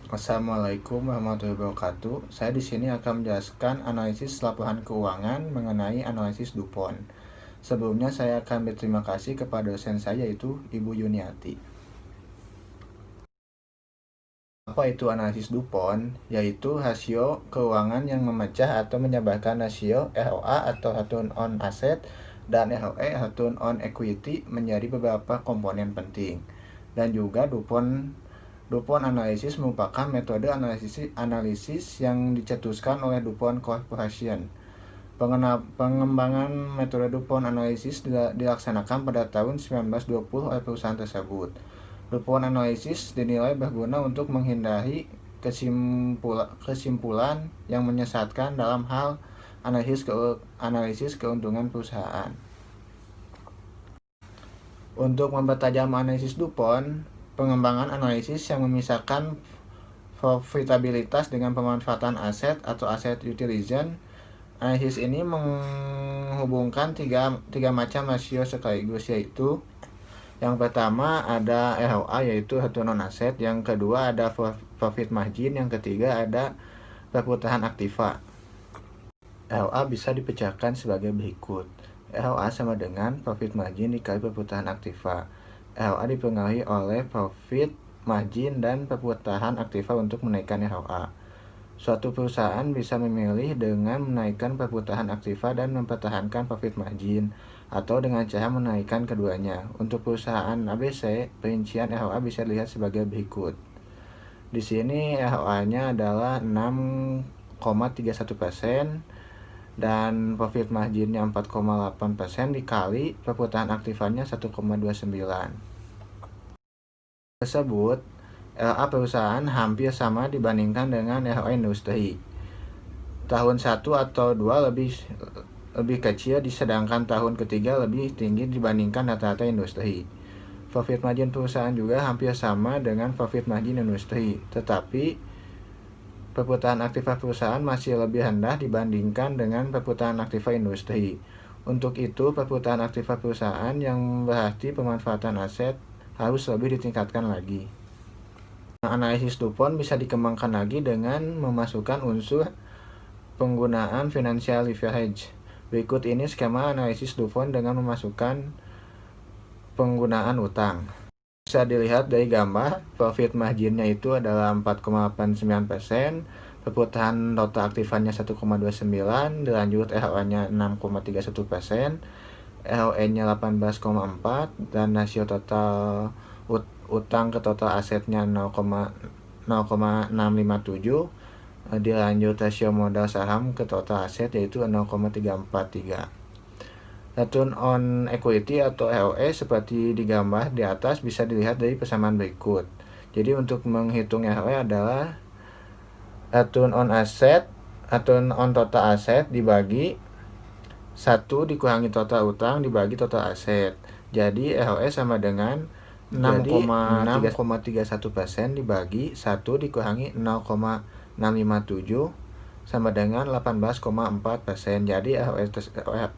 Assalamualaikum warahmatullahi wabarakatuh. Saya di sini akan menjelaskan analisis laporan keuangan mengenai analisis DuPont. Sebelumnya saya akan berterima kasih kepada dosen saya yaitu Ibu Yuniati. Apa itu analisis DuPont? Yaitu rasio keuangan yang memecah atau menjabarkan rasio ROA atau return on asset dan ROE return on equity menjadi beberapa komponen penting. Dan juga DuPont Analysis merupakan metode analisis yang dicetuskan oleh DuPont Corporation. Pengembangan metode DuPont Analysis dilaksanakan pada tahun 1920 oleh perusahaan tersebut. DuPont Analysis dinilai berguna untuk menghindari kesimpulan yang menyesatkan dalam hal analisis keuntungan perusahaan. Untuk mempertajam analisis DuPont, pengembangan analisis yang memisahkan profitabilitas dengan pemanfaatan aset atau asset utilization. Analisis ini menghubungkan tiga macam rasio sekaligus, yaitu yang pertama ada ROA yaitu return on asset, yang kedua ada profit margin, yang ketiga ada perputaran aktiva. ROA bisa dipecahkan sebagai berikut. ROA sama dengan profit margin dikali perputaran aktiva. ROA dipengaruhi oleh profit margin dan perputaran aktiva untuk menaikkan ROA. Suatu perusahaan bisa memilih dengan menaikkan perputaran aktiva dan mempertahankan profit margin, atau dengan cara menaikkan keduanya. Untuk perusahaan ABC, perincian ROA bisa dilihat sebagai berikut. Di sini ROA-nya adalah 6,31% dan profit marginnya 4,8% dikali perputaran aktifanya 1,29. Tersebut, ROA perusahaan hampir sama dibandingkan dengan ROA industri. Tahun 1 atau 2 lebih kecil, sedangkan tahun ketiga lebih tinggi dibandingkan rata-rata industri. Profit margin perusahaan juga hampir sama dengan profit margin industri, tetapi perputaran aktiva perusahaan masih lebih rendah dibandingkan dengan perputaran aktiva industri. Untuk itu, perputaran aktiva perusahaan yang berarti pemanfaatan aset harus lebih ditingkatkan lagi. Analisis DuPont bisa dikembangkan lagi dengan memasukkan unsur penggunaan financial leverage. Berikut ini skema analisis DuPont dengan memasukkan penggunaan utang. Bisa dilihat dari gambar, profit marginnya itu adalah 4,89%, perputaran total aktifannya 1,29%, dilanjut ROA-nya 6,31%, ROE-nya 18,4%, dan rasio total utang ke total asetnya 0,657, dilanjut rasio modal saham ke total aset yaitu 0,343. Return on equity atau ROE seperti digambar di atas bisa dilihat dari persamaan berikut. Jadi untuk menghitung ROE adalah return on total aset dibagi 1 dikurangi total utang dibagi total aset. Jadi ROE sama dengan 6,31% dibagi 1 dikurangi 0,657 sama dengan 18,4%. Jadi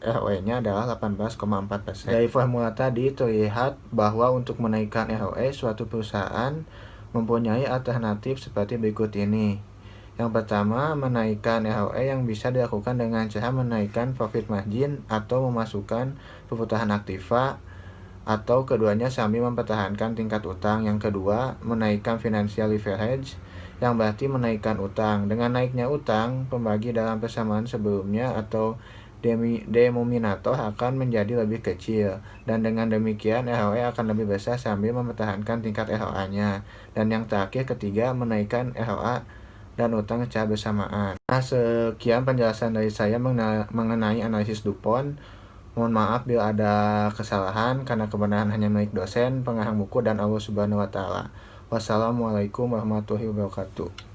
ROE-nya adalah 18,4%. Dari formula tadi terlihat bahwa untuk menaikkan ROE, suatu perusahaan mempunyai alternatif seperti berikut ini. Yang pertama, menaikkan ROE yang bisa dilakukan dengan cara menaikkan profit margin atau memasukkan perputaran aktiva, atau keduanya sambil mempertahankan tingkat utang. Yang kedua, menaikkan financial leverage, yang berarti menaikkan utang. Dengan naiknya utang, pembagi dalam persamaan sebelumnya atau denominator akan menjadi lebih kecil, dan dengan demikian ROE akan lebih besar sambil mempertahankan tingkat ROA-nya. Dan yang terakhir, ketiga, menaikkan ROA dan utang secara bersamaan. Nah, sekian penjelasan dari saya mengenai analisis DuPont. Mohon maaf bila ada kesalahan, karena kebenaran hanya milik dosen, pengarang buku, dan Allah Subhanahu wa Ta'ala. Wassalamualaikum warahmatullahi wabarakatuh.